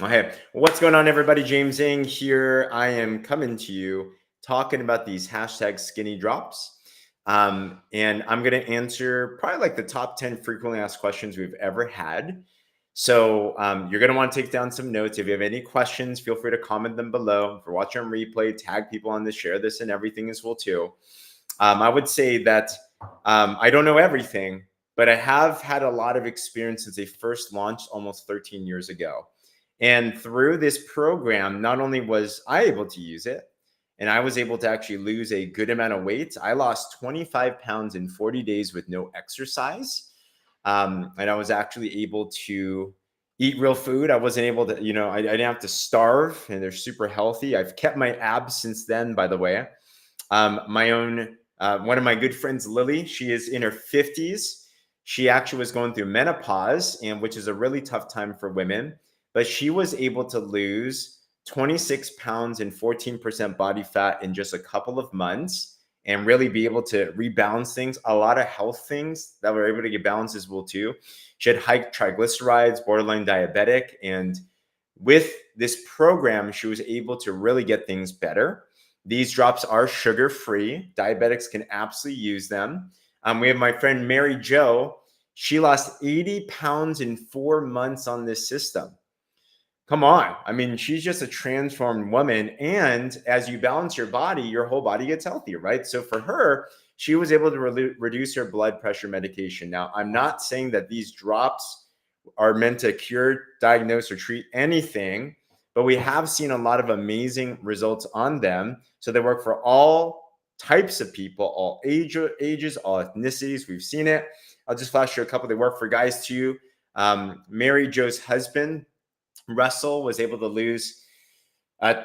Okay. What's going on, everybody? James Ing here. I am coming to you talking about these hashtag skinny drops. And I'm going to answer probably like the top 10 frequently asked questions we've ever had. So you're going to want to take down some notes. If you have any questions, feel free to comment them below. If you're watching on replay, tag people on this, share this and everything as well too. I would say that I don't know everything, but I have had a lot of experience since they first launched almost 13 years ago. And through this program, not only was I able to use it, and I was able to actually lose a good amount of weight. I lost 25 pounds in 40 days with no exercise. And I was actually able to eat real food. I wasn't able to, I didn't have to starve, and they're super healthy. I've kept my abs since then, by the way. One of my good friends, Lily, she is in her 50s. She actually was going through menopause, and which is a really tough time for women, but she was able to lose 26 pounds and 14% body fat in just a couple of months and really be able to rebalance things. A lot of health things that were able to get balanced as well too. She had high triglycerides, borderline diabetic, and with this program, she was able to really get things better. These drops are sugar-free. Diabetics can absolutely use them. We have my friend Mary Jo. She lost 80 pounds in 4 months on this system. Come on. I mean, she's just a transformed woman. And as you balance your body, your whole body gets healthier, right? So for her, she was able to reduce her blood pressure medication. Now, I'm not saying that these drops are meant to cure, diagnose, or treat anything, but we have seen a lot of amazing results on them. So they work for all types of people, all ages, all ethnicities. We've seen it. I'll just flash you a couple. They work for guys too. Mary Jo's husband, Russell, was able to lose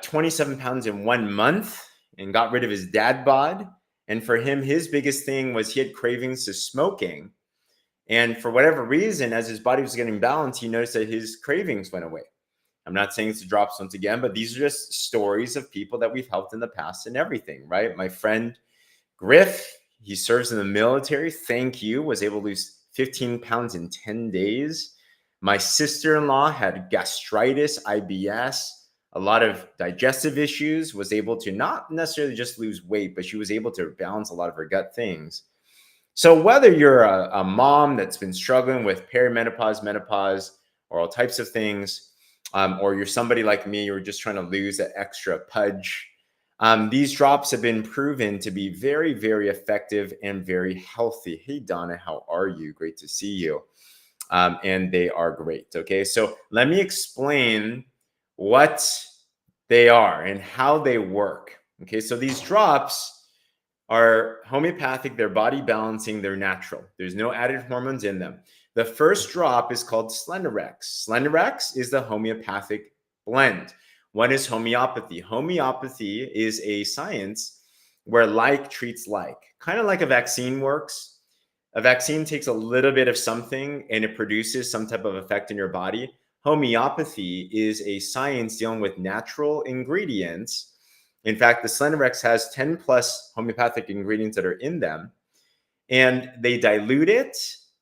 27 pounds in 1 month and got rid of his dad bod. And for him, his biggest thing was he had cravings to smoking. And for whatever reason, as his body was getting balanced, he noticed that his cravings went away. I'm not saying it's the drops once again, but these are just stories of people that we've helped in the past and everything, right? My friend Griff, he serves in the military. Thank you. Was able to lose 15 pounds in 10 days. My sister-in-law had gastritis, IBS, a lot of digestive issues, was able to not necessarily just lose weight, but she was able to balance a lot of her gut things. So whether you're a mom that's been struggling with perimenopause, menopause, or all types of things, or you're somebody like me, you're just trying to lose that extra pudge, these drops have been proven to be very, very effective and very healthy. Hey, Donna, how are you? Great to see you. And they are great. Okay, so let me explain what they are and how they work. Okay, so these drops are homeopathic, they're body balancing, they're natural. There's no added hormones in them. The first drop is called Slenderex. Slenderex is the homeopathic blend. What is homeopathy? Homeopathy is a science where like treats like, kind of like a vaccine works. A vaccine takes a little bit of something and it produces some type of effect in your body. Homeopathy is a science dealing with natural ingredients. In fact, the Slenderex has 10 plus homeopathic ingredients that are in them, and they dilute it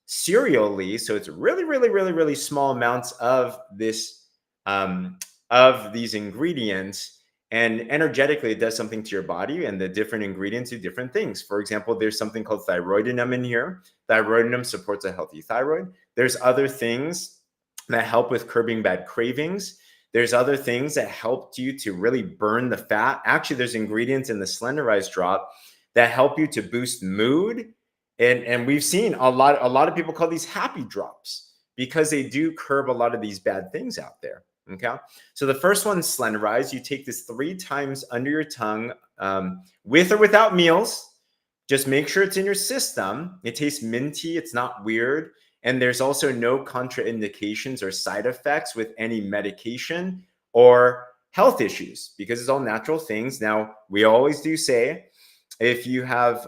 serially. So it's really, really, really, really small amounts of this, of these ingredients. And energetically, it does something to your body, and the different ingredients do different things. For example, there's something called thyroidinum in here. Thyroidinum supports a healthy thyroid. There's other things that help with curbing bad cravings. There's other things that help you to really burn the fat. Actually, there's ingredients in the Slenderize drop that help you to boost mood. And we've seen a lot of people call these happy drops because they do curb a lot of these bad things out there. Okay, so the first one, Slenderize. You take this 3 times under your tongue, with or without meals. Just make sure it's in your system. It tastes minty. It's not weird. And there's also no contraindications or side effects with any medication or health issues because it's all natural things. Now, we always do say, if you have,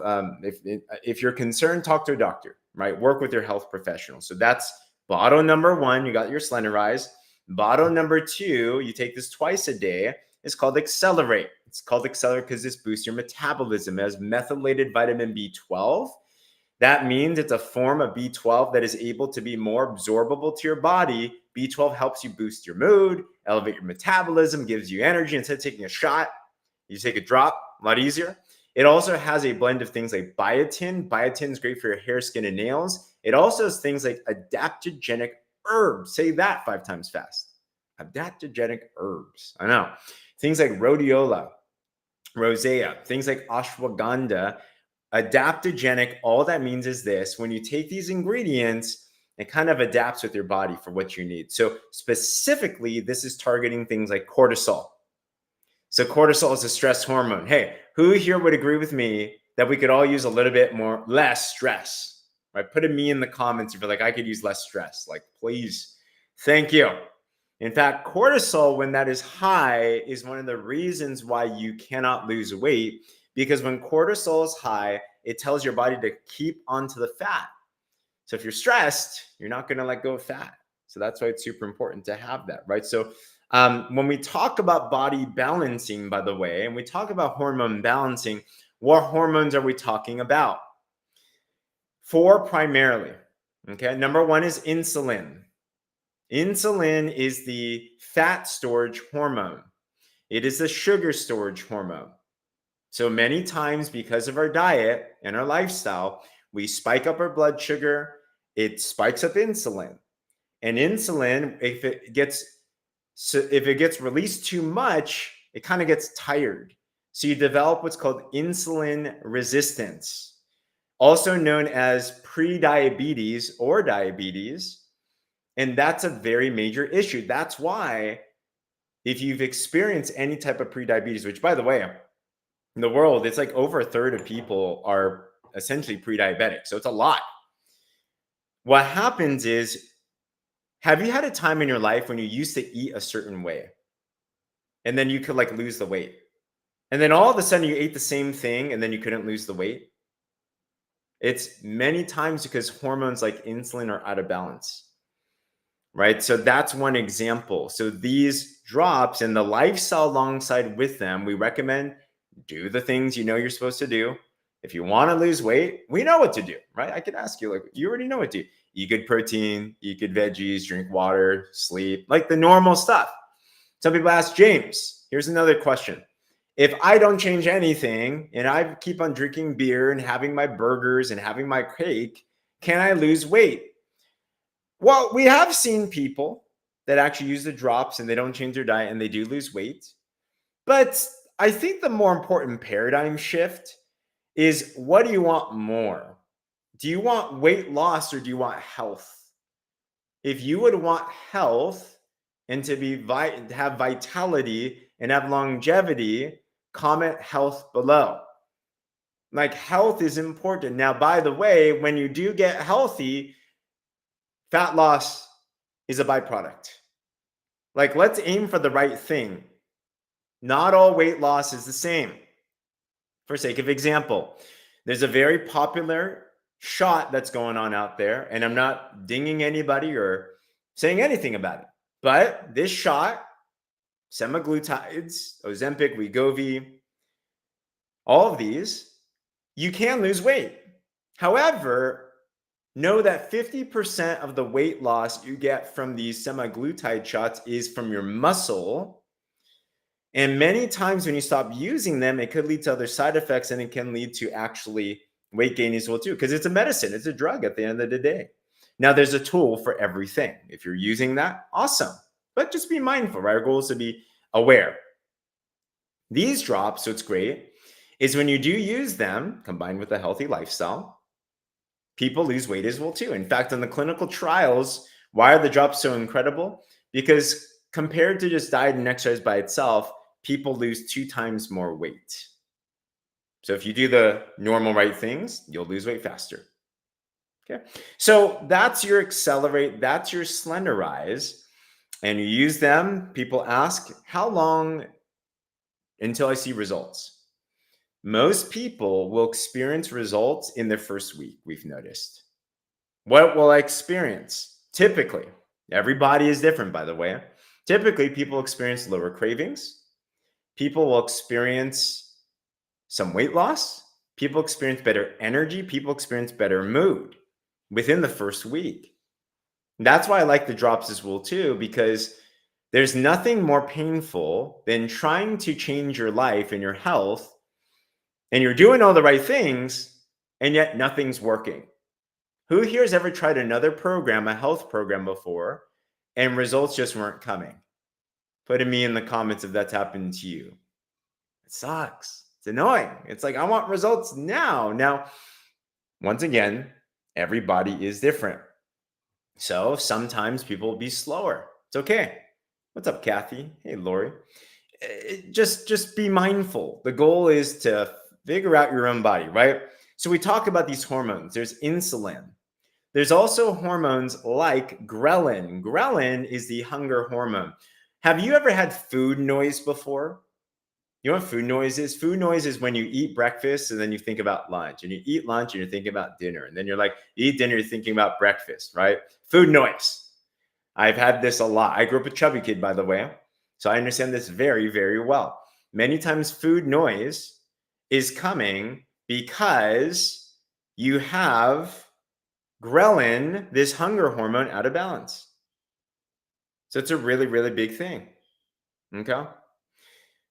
if you're concerned, talk to a doctor, right? Work with your health professional. So that's bottle number 1. You got your Slenderize. Bottle number 2, you take this twice a day. It's called Accelerate. It's called Accelerate because this boosts your metabolism. It has methylated vitamin B12 That means it's a form of B12 that is able to be more absorbable to your body. B12 helps you boost your mood, elevate your metabolism, gives you energy. Instead of taking a shot, you take a drop, a lot easier. It also has a blend of things like biotin. Biotin is great for your hair, skin, and nails. It also has things like adaptogenic herbs. Say that 5 times fast. Adaptogenic herbs. I know. Things like rhodiola, rosea, things like ashwagandha, adaptogenic. All that means is this: when you take these ingredients, it kind of adapts with your body for what you need. So specifically, this is targeting things like cortisol. So cortisol is a stress hormone. Hey, who here would agree with me that we could all use a little bit more, less stress? Right? Put a me in the comments if you're like, I could use less stress. Like, please. Thank you. In fact, cortisol, when that is high, is one of the reasons why you cannot lose weight, because when cortisol is high, it tells your body to keep onto the fat. So if you're stressed, you're not going to let go of fat. So that's why it's super important to have that, right? So when we talk about body balancing, by the way, and we talk about hormone balancing, what hormones are we talking about? 4 primarily. Okay. Number 1 is insulin. Insulin is the fat storage hormone. It is the sugar storage hormone. So many times, because of our diet and our lifestyle, we spike up our blood sugar. It spikes up insulin. And insulin, if it gets released too much, it kind of gets tired. So you develop what's called insulin resistance, also known as prediabetes or diabetes. And that's a very major issue. That's why if you've experienced any type of prediabetes, which, by the way, in the world, it's like over a third of people are essentially pre-diabetic. So it's a lot. What happens is, have you had a time in your life when you used to eat a certain way and then you could like lose the weight? And then all of a sudden you ate the same thing and then you couldn't lose the weight? It's many times because hormones like insulin are out of balance, right? So that's one example. So these drops and the lifestyle alongside with them, we recommend do the things you know you're supposed to do. If you want to lose weight, we know what to do, right? I could ask you, like, you already know what to do. Eat good protein, eat good veggies, drink water, sleep, like the normal stuff. Some people ask, James, here's another question. If I don't change anything and I keep on drinking beer and having my burgers and having my cake, can I lose weight? Well, we have seen people that actually use the drops and they don't change their diet and they do lose weight. But I think the more important paradigm shift is, what do you want more? Do you want weight loss or do you want health? If you would want health and to be have vitality and have longevity, comment health below. Like, health is important. Now, by the way, when you do get healthy, fat loss is a byproduct. Like, let's aim for the right thing. Not all weight loss is the same. For sake of example, there's a very popular shot that's going on out there, and I'm not dinging anybody or saying anything about it, but this shot, semaglutides, Ozempic, Wegovy, all of these, you can lose weight. However, know that 50% of the weight loss you get from these semaglutide shots is from your muscle. And many times when you stop using them, it could lead to other side effects, and it can lead to actually weight gain as well too, because it's a medicine, it's a drug at the end of the day. Now, there's a tool for everything. If you're using that, awesome. But just be mindful, right? Our goal is to be aware. These drops, so it's great, is when you do use them, combined with a healthy lifestyle, people lose weight as well too. In fact, in the clinical trials, why are the drops so incredible? Because compared to just diet and exercise by itself, people lose 2 times more weight. So if you do the normal right things, you'll lose weight faster. Okay. So that's your accelerate, that's your slenderize. And you use them. People ask, how long until I see results? Most people will experience results in their first week, we've noticed. What will I experience? Typically, everybody is different, by the way. Typically, people experience lower cravings. People will experience some weight loss. People experience better energy. People experience better mood within the first week. And that's why I like the drops as well too, because there's nothing more painful than trying to change your life and your health, and you're doing all the right things, and yet nothing's working. Who here has ever tried another program, a health program before, and results just weren't coming? Put me in the comments if that's happened to you. It sucks. It's annoying. It's like, I want results now. Now, once again, everybody is different. So sometimes people will be slower. It's okay. What's up, Kathy? Hey, Lori. Just be mindful. The goal is to figure out your own body, right? So we talk about these hormones. There's insulin. There's also hormones like ghrelin. Ghrelin is the hunger hormone. Have you ever had food noise before? You know what food noise is? Food noise is when you eat breakfast and then you think about lunch, and you eat lunch and you're thinking about dinner, and then you're like, you eat dinner, you're thinking about breakfast, right? Food noise. I've had this a lot. I grew up a chubby kid, by the way, so I understand this very, very well. Many times food noise is coming because you have ghrelin, this hunger hormone, out of balance. So it's a really, really big thing. Okay.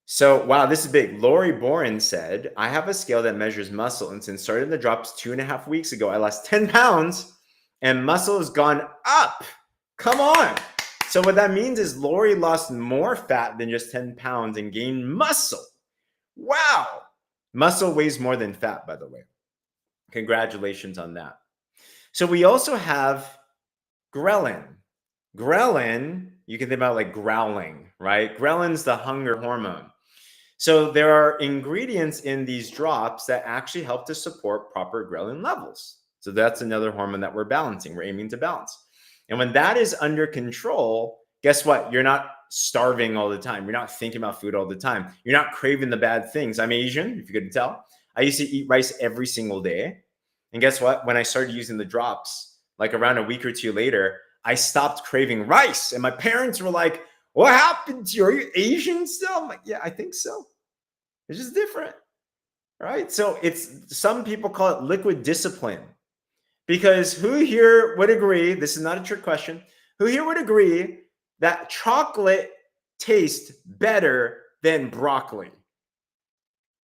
So, wow, this is big. Lori Boren said, I have a scale that measures muscle, and since starting the drops 2.5 weeks ago, I lost 10 pounds and muscle has gone up. Come on. So, what that means is Lori lost more fat than just 10 pounds and gained muscle. Wow. Muscle weighs more than fat, by the way. Congratulations on that. So, we also have ghrelin. Ghrelin, you can think about like growling, right? Ghrelin's the hunger hormone. So there are ingredients in these drops that actually help to support proper ghrelin levels. So that's another hormone that we're balancing, we're aiming to balance. And when that is under control, guess what? You're not starving all the time. You're not thinking about food all the time. You're not craving the bad things. I'm Asian, if you couldn't tell. I used to eat rice every single day. And guess what? When I started using the drops, like around a week or two later, I stopped craving rice. And my parents were like, what happened to you? Are you Asian still? I'm like, yeah, I think so. It's just different, right? So it's, some people call it liquid discipline, because who here would agree, this is not a trick question, who here would agree that chocolate tastes better than broccoli?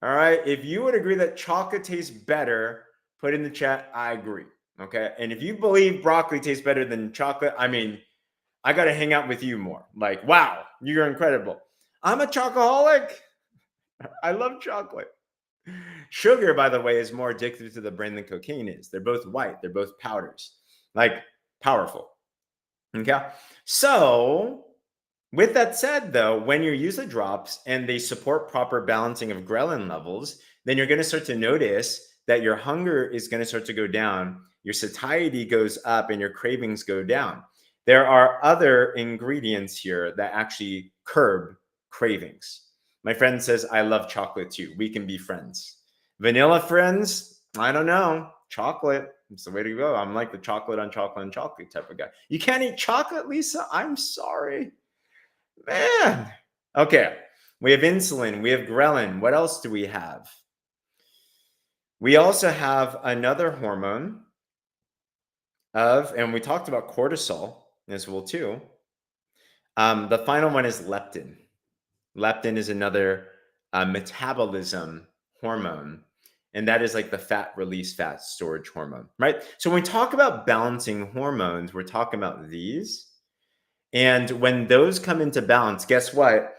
All right, if you would agree that chocolate tastes better, put in the chat, I agree. Okay, and if you believe broccoli tastes better than chocolate, I mean, I got to hang out with you more. Like, wow, you're incredible. I'm a chocoholic. I love chocolate. Sugar, by the way, is more addictive to the brain than cocaine is. They're both white, they're both powders, like powerful. Okay. So, with that said, though, when you use the drops and they support proper balancing of ghrelin levels, then you're going to start to notice that your hunger is going to start to go down, your satiety goes up, and your cravings go down. There are other ingredients here that actually curb cravings. My friend says, I love chocolate too. We can be friends. Vanilla friends? I don't know. Chocolate. It's the way to go. I'm like the chocolate on chocolate on chocolate type of guy. You can't eat chocolate, Lisa? I'm sorry. Man. Okay. We have insulin. We have ghrelin. What else do we have? We also have another hormone and we talked about cortisol as well too. The final one is leptin. Leptin is another metabolism hormone, and that is like the fat release, fat storage hormone, right? So when we talk about balancing hormones, we're talking about these. And when those come into balance, guess what?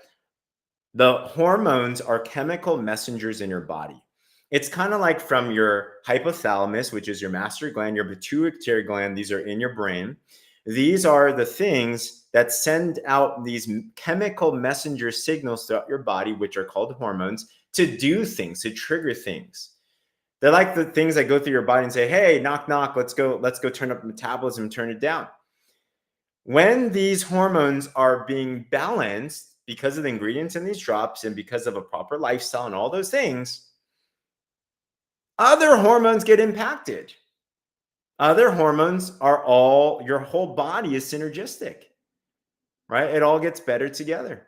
The hormones are chemical messengers in your body. It's kind of like from your hypothalamus, which is your master gland, your pituitary gland, these are in your brain. These are the things that send out these chemical messenger signals throughout your body, which are called hormones, to do things, to trigger things. They're like the things that go through your body and say, hey, knock, knock, let's go turn up metabolism, turn it down. When these hormones are being balanced because of the ingredients in these drops and because of a proper lifestyle and all those things, other hormones get impacted. Other hormones are all, your whole body is synergistic, right? It all gets better together.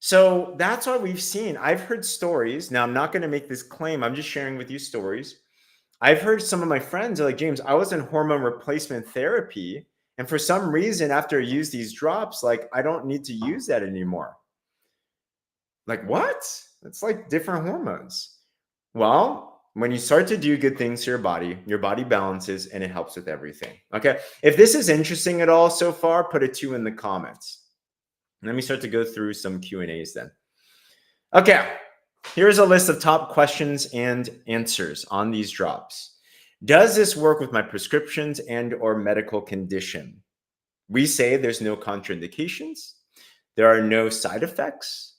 So that's why we've seen, I've heard stories. Now, I'm not going to make this claim. I'm just sharing with you stories. I've heard some of my friends are like, James, I was in hormone replacement therapy. And for some reason, after I use these drops, like I don't need to use that anymore. Like, what? It's like different hormones. Well, when you start to do good things to your body balances and it helps with everything. Okay. If this is interesting at all so far, put a 2 in the comments. Let me start to go through some Q&As then. Okay. Here's a list of top questions and answers on these drops. Does this work with my prescriptions and or medical condition? We say there's no contraindications. There are no side effects.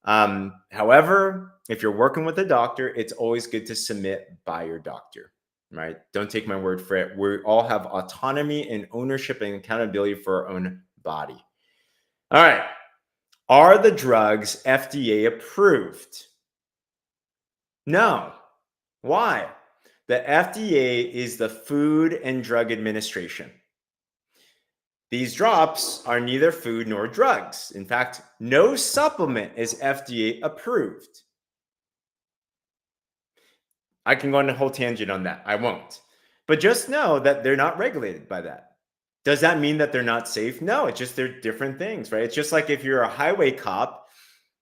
However, if you're working with a doctor, it's always good to submit by your doctor, right? Don't take my word for it. We all have autonomy and ownership and accountability for our own body. All right. Are the drugs FDA approved? No. Why? The FDA is the Food and Drug Administration. These drops are neither food nor drugs. In fact, no supplement is FDA approved. I can go on a whole tangent on that. I won't. But just know that they're not regulated by that. Does that mean that they're not safe? No, it's just they're different things, right? It's just like if you're a highway cop,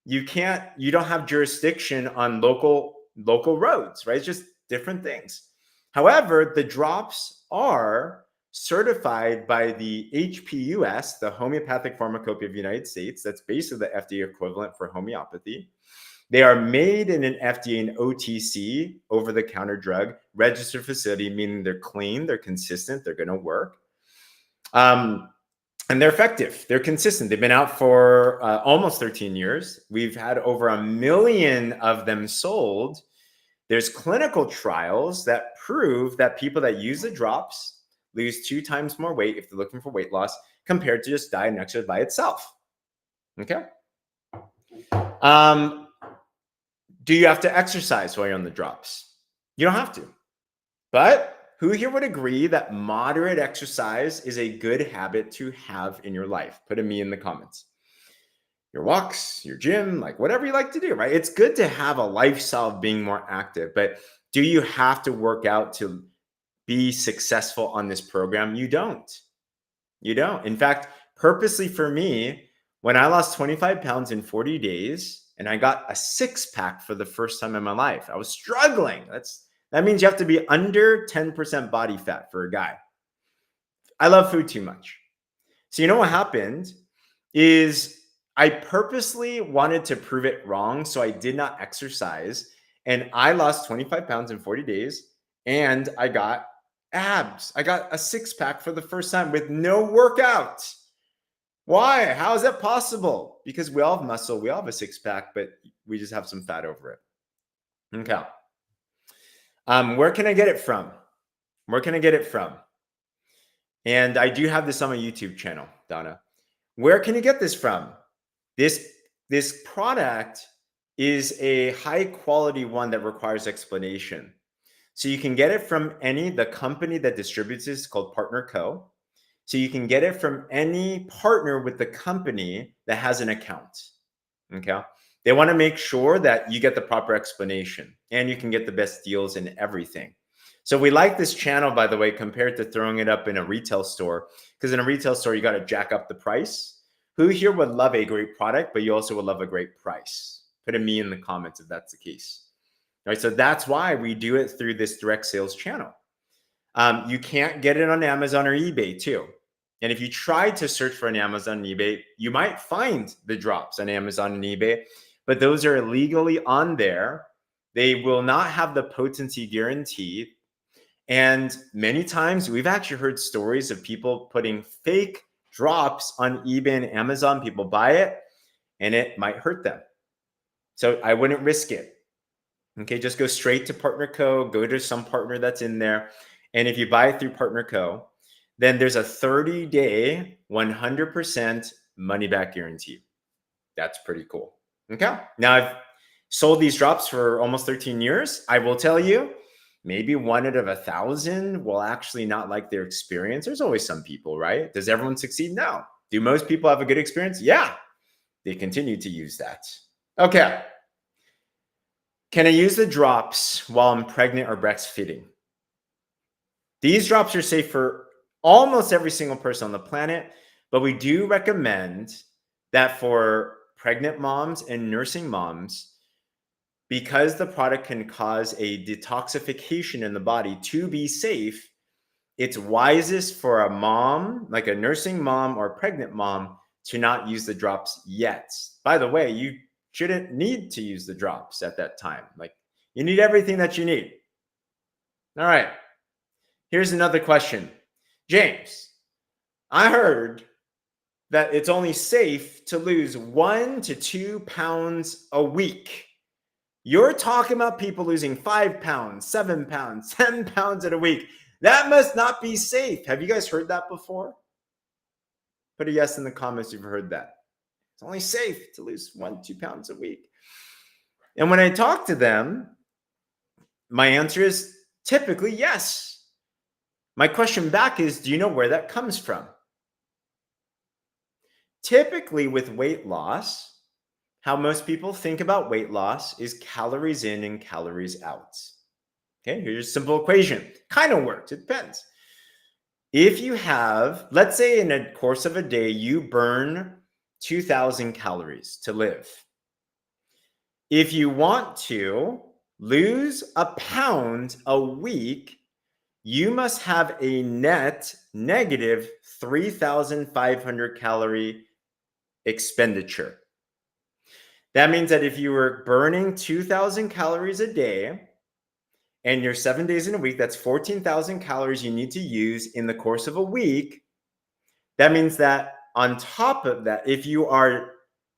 you don't have jurisdiction on local roads, right? It's just different things. However, the drops are certified by the HPUS, the Homeopathic Pharmacopoeia of the United States. That's basically the FDA equivalent for homeopathy. They are made in an FDA and OTC, over-the-counter drug, registered facility, meaning they're clean, they're consistent, they're going to work. And they're effective. They're consistent. They've been out for almost 13 years. We've had over 1 million of them sold. There's clinical trials that prove that people that use the drops lose 2 times more weight if they're looking for weight loss compared to just diet and exercise by itself. Okay. Do you have to exercise while you're on the drops? You don't have to. But who here would agree that moderate exercise is a good habit to have in your life? Put a me in the comments. Your walks, your gym, like whatever you like to do, right? It's good to have a lifestyle of being more active, but do you have to work out to be successful on this program? You don't. You don't. In fact, purposely for me, when I lost 25 pounds in 40 days and I got a 6-pack for the first time in my life, I was struggling. That means you have to be under 10% body fat for a guy. I love food too much. So you know what happened is I purposely wanted to prove it wrong. So I did not exercise and I lost 25 pounds in 40 days and I got abs. I got a 6-pack for the first time with no workout. Why? How is that possible? Because we all have muscle. We all have a 6-pack, but we just have some fat over it. Okay. Where can I get it from? Where can I get it from? And I do have this on my YouTube channel, Donna. Where can you get this from? This product is a high quality one that requires explanation. So you can get it from the company that distributes this called Partner Co. So you can get it from any partner with the company that has an account. Okay. They want to make sure that you get the proper explanation and you can get the best deals in everything. So we like this channel, by the way, compared to throwing it up in a retail store, because in a retail store, you got to jack up the price. Who here would love a great product, but you also would love a great price? Put a me in the comments if that's the case. All right. So that's why we do it through this direct sales channel. You can't get it on Amazon or eBay too. And if you try to search for an Amazon and eBay, you might find the drops on Amazon and eBay, but those are illegally on there. They will not have the potency guarantee. And many times we've actually heard stories of people putting fake drops on eBay and Amazon. People buy it and it might hurt them. So I wouldn't risk it. Okay, just go straight to Partner Co. Go to some partner that's in there. And if you buy it through Partner Co., then there's a 30-day, 100% money back guarantee. That's pretty cool. Okay. Now I've sold these drops for almost 13 years. I will tell you, maybe 1 out of 1,000 will actually not like their experience. There's always some people, right? Does everyone succeed? No. Do most people have a good experience? Yeah. They continue to use that. Okay. Can I use the drops while I'm pregnant or breastfeeding? These drops are safe for almost every single person on the planet, but we do recommend that for pregnant moms and nursing moms, because the product can cause a detoxification in the body, to be safe, it's wisest for a mom, like a nursing mom or pregnant mom, to not use the drops yet. By the way, you shouldn't need to use the drops at that time. Like, you need everything that you need. All right. Here's another question. James, I heard that it's only safe to lose 1 to 2 pounds a week. You're talking about people losing 5 pounds, 7 pounds, 10 pounds in a week. That must not be safe. Have you guys heard that before? Put a yes in the comments if you've heard that. It's only safe to lose 1 to 2 pounds a week. And when I talk to them, my answer is typically yes. My question back is, do you know where that comes from? Typically with weight loss, how most people think about weight loss is calories in and calories out. Okay, here's a simple equation. Kind of works, it depends. If you have, let's say in a course of a day, you burn 2,000 calories to live. If you want to lose a pound a week, you must have a net negative 3,500 calorie expenditure. That means that if you were burning 2,000 calories a day and you're 7 days in a week, that's 14,000 calories you need to use in the course of a week. That means that on top of that, if you are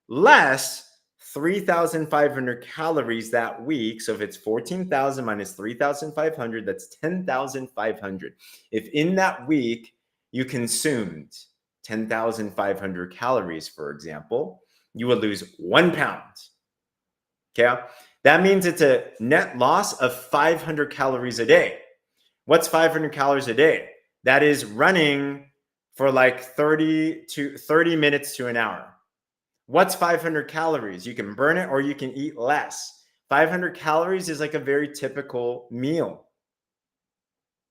less 3,500 calories that week, so if it's 14,000 minus 3,500, that's 10,500. If in that week you consumed 10,500 calories, for example, you will lose 1 pound. Okay. That means it's a net loss of 500 calories a day. What's 500 calories a day? That is running for like 30 minutes to an hour. What's 500 calories? You can burn it or you can eat less. 500 calories is like a very typical meal.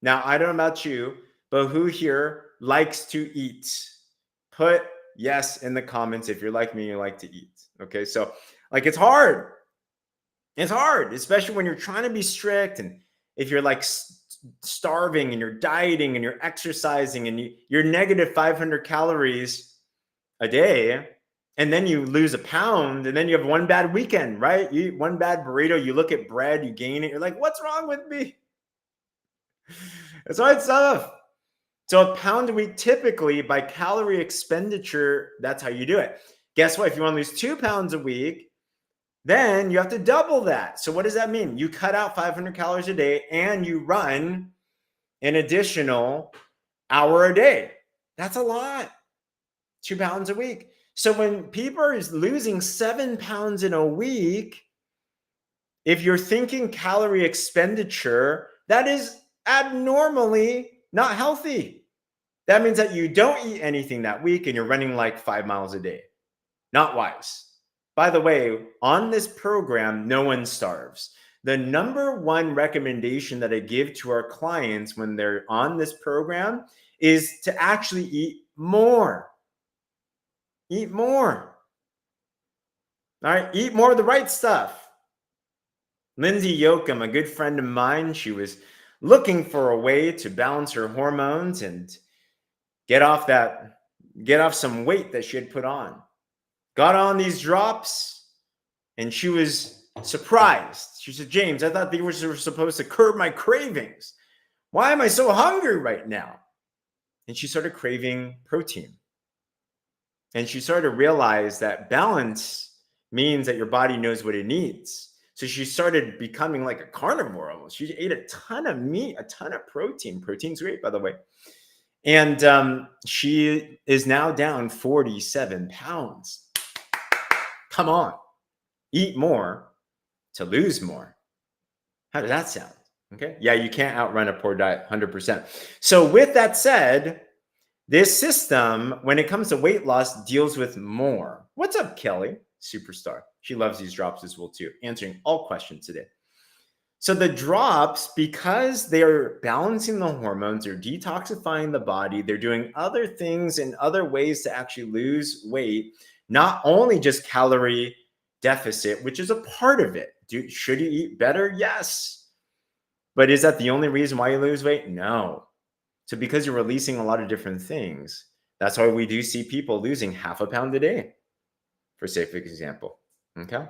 Now, I don't know about you, but who here likes to eat? Put yes in the comments if you're like me, you like to eat. Okay, so like it's hard. It's hard, especially when you're trying to be strict and if you're like starving and you're dieting and you're exercising and you're negative 500 calories a day and then you lose a pound and then you have one bad weekend, right? You eat one bad burrito, you look at bread, you gain it. You're like, what's wrong with me? It's hard stuff. So a pound a week, typically by calorie expenditure, that's how you do it. Guess what? If you want to lose 2 pounds a week, then you have to double that. So what does that mean? You cut out 500 calories a day and you run an additional hour a day. That's a lot. 2 pounds a week. So when people are losing 7 pounds in a week, if you're thinking calorie expenditure, that is abnormally not healthy. That means that you don't eat anything that week and you're running like 5 miles a day. Not wise. By the way, on this program, no one starves. The number one recommendation that I give to our clients when they're on this program is to actually eat more. Eat more. All right, eat more of the right stuff. Lindsay Yoakum, a good friend of mine, she was looking for a way to balance her hormones and get off some weight that she had put on. Got on these drops and she was surprised. She said, James, I thought they were supposed to curb my cravings. Why am I so hungry right now? And she started craving protein. And she started to realize that balance means that your body knows what it needs. So she started becoming like a carnivore almost. She ate a ton of meat, a ton of protein. Protein's great, by the way. And she is now down 47 pounds. Come on. Eat more to lose more. How does that sound? Okay. Yeah, you can't outrun a poor diet 100%. So with that said, This system, when it comes to weight loss, deals with more. What's up, Kelly? Superstar. She loves these drops as well, too. Answering all questions today. So the drops, because they're balancing the hormones, they're detoxifying the body, they're doing other things and other ways to actually lose weight, not only just calorie deficit, which is a part of it. Should you eat better? Yes. But is that the only reason why you lose weight? No. So because you're releasing a lot of different things, that's why we do see people losing half a pound a day, for safe example. Okay.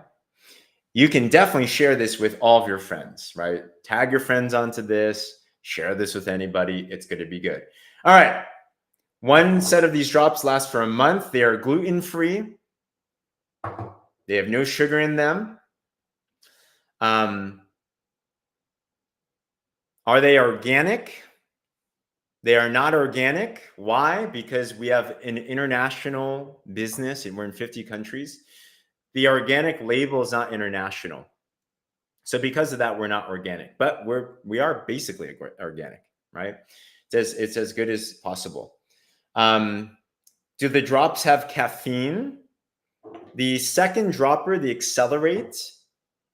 You can definitely share this with all of your friends, right? Tag your friends onto this, share this with anybody. It's going to be good. All right. One set of these drops lasts for a month. They are gluten-free. They have no sugar in them. Are they organic? They are not organic. Why? Because we have an international business and we're in 50 countries. The organic label is not international. So because of that, we're not organic, but we are basically organic, right? It's as good as possible. Do the drops have caffeine? The second dropper, the Accelerate,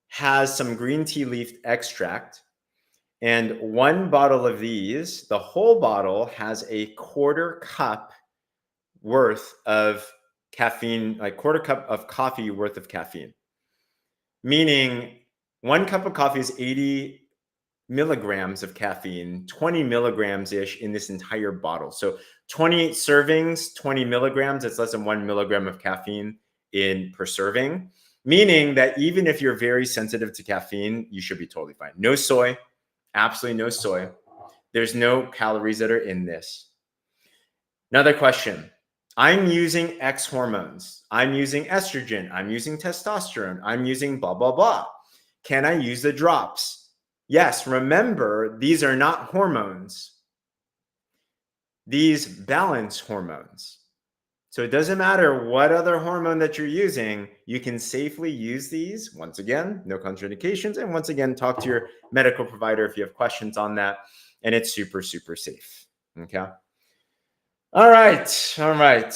has some green tea leaf extract. And one bottle of these, the whole bottle has a quarter cup worth of caffeine, like quarter cup of coffee worth of caffeine. Meaning 1 cup of coffee is 80 milligrams of caffeine, 20 milligrams ish in this entire bottle. So 28 servings, 20 milligrams, it's less than 1 milligram of caffeine in per serving. Meaning that even if you're very sensitive to caffeine, you should be totally fine. No soy, absolutely no soy. There's no calories that are in this. Another question. I'm using X hormones. I'm using estrogen. I'm using testosterone. I'm using blah, blah, blah. Can I use the drops? Yes, remember, these are not hormones. These balance hormones. So it doesn't matter what other hormone that you're using, you can safely use these. Once again, no contraindications. And once again, talk to your medical provider if you have questions on that. And it's super, super safe. Okay. All right. All right.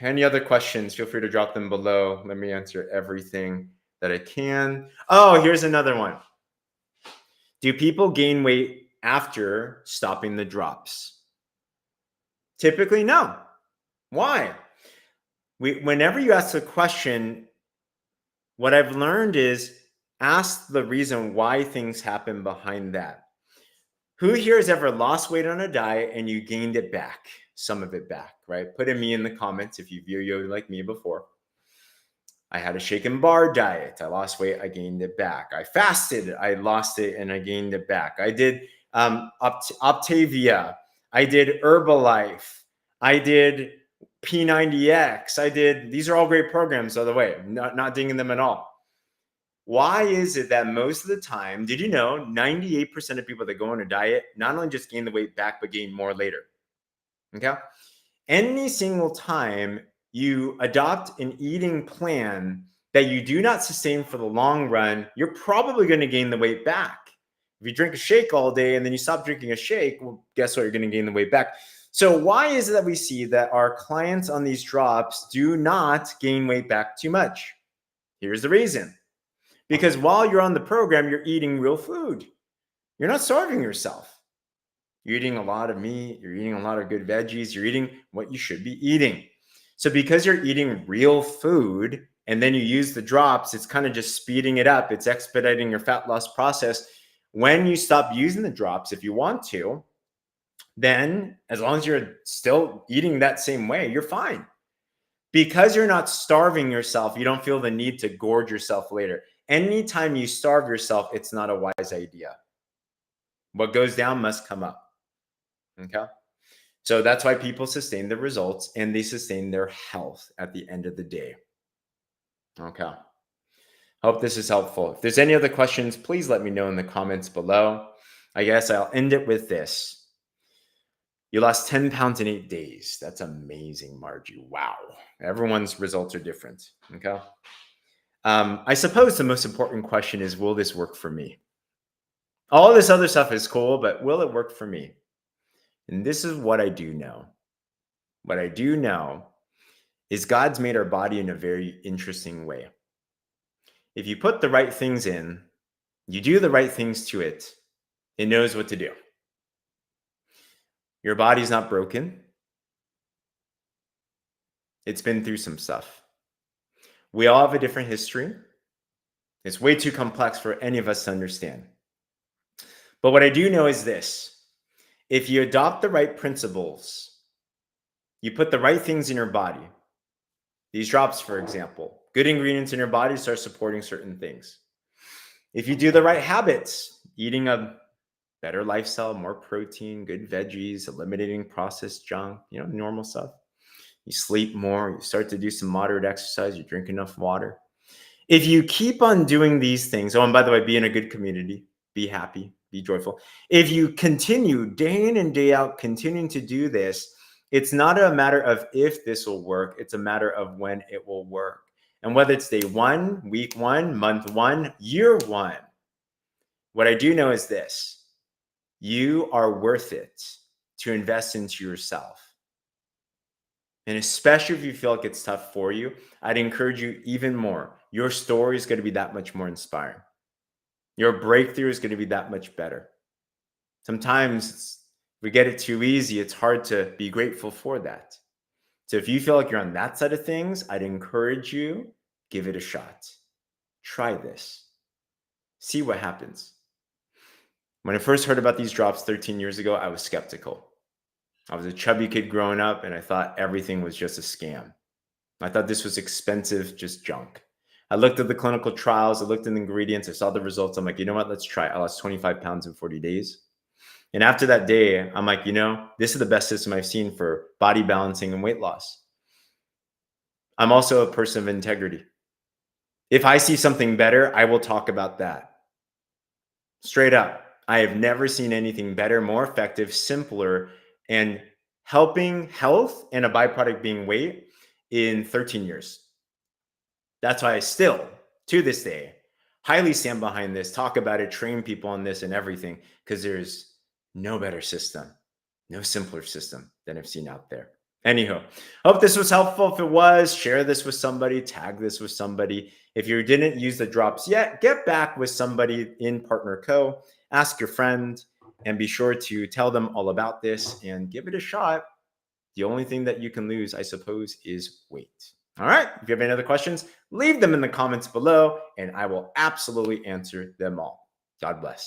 Any other questions? Feel free to drop them below. Let me answer everything that I can. Oh, here's another one. Do people gain weight after stopping the drops? Typically, no. Why? Whenever you ask a question, what I've learned is ask the reason why things happen behind that. Who here has ever lost weight on a diet and you gained it back, some of it back, right? Put a me in the comments if you've yo-yo like me before. I had a shake and bar diet. I lost weight. I gained it back. I fasted. I lost it and I gained it back. I did Optavia. I did Herbalife. I did P90X. These are all great programs, by the way. Not dinging them at all. Why is it that most of the time, did you know 98% of people that go on a diet not only just gain the weight back, but gain more later? Okay. Any single time you adopt an eating plan that you do not sustain for the long run, you're probably going to gain the weight back. If you drink a shake all day and then you stop drinking a shake, well, guess what? You're going to gain the weight back. So why is it that we see that our clients on these drops do not gain weight back too much? Here's the reason. Because while you're on the program, you're eating real food. You're not starving yourself. You're eating a lot of meat. You're eating a lot of good veggies. You're eating what you should be eating. So because you're eating real food and then you use the drops, it's kind of just speeding it up. It's expediting your fat loss process. When you stop using the drops, if you want to, then as long as you're still eating that same way, you're fine. Because you're not starving yourself, you don't feel the need to gorge yourself later. Anytime you starve yourself, it's not a wise idea. What goes down must come up. Okay. So that's why people sustain the results and they sustain their health at the end of the day. Okay. Hope this is helpful. If there's any other questions, please let me know in the comments below. I guess I'll end it with this. You lost 10 pounds in 8 days. That's amazing, Margie. Wow. Everyone's results are different. Okay. I suppose the most important question is, will this work for me? All this other stuff is cool, but will it work for me? And this is what I do know. What I do know is God's made our body in a very interesting way. If you put the right things in, you do the right things to it, it knows what to do. Your body's not broken. It's been through some stuff. We all have a different history. It's way too complex for any of us to understand. But what I do know is this: if you adopt the right principles, you put the right things in your body. These drops, for example, good ingredients in your body start supporting certain things. If you do the right habits, eating a better lifestyle, more protein, good veggies, eliminating processed junk, normal stuff. You sleep more, you start to do some moderate exercise, you drink enough water. If you keep on doing these things, oh, and by the way, be in a good community, be happy, be joyful. If you continue day in and day out, continuing to do this, it's not a matter of if this will work, it's a matter of when it will work. And whether it's day one, week one, month one, year one, what I do know is this: you are worth it to invest into yourself. And especially if you feel like it's tough for you, I'd encourage you even more. Your story is going to be that much more inspiring. Your breakthrough is going to be that much better. Sometimes we get it too easy. It's hard to be grateful for that. So if you feel like you're on that side of things, I'd encourage you, give it a shot. Try this. See what happens. When I first heard about these drops 13 years ago, I was skeptical. I was a chubby kid growing up, and I thought everything was just a scam. I thought this was expensive, just junk. I looked at the clinical trials, I looked at the ingredients, I saw the results. I'm like, you know what? Let's try it. I lost 25 pounds in 40 days. And after that day, I'm like, this is the best system I've seen for body balancing and weight loss. I'm also a person of integrity. If I see something better, I will talk about that. Straight up. I have never seen anything better, more effective, simpler, and helping health and a byproduct being weight in 13 years. That's why I still, to this day, highly stand behind this, talk about it, train people on this and everything, because there's no better system, no simpler system than I've seen out there. Anywho, hope this was helpful. If it was, share this with somebody, tag this with somebody. If you didn't use the drops yet, get back with somebody in Partner Co. Ask your friend and be sure to tell them all about this and give it a shot. The only thing that you can lose, I suppose, is weight. All right. If you have any other questions, leave them in the comments below and I will absolutely answer them all. God bless.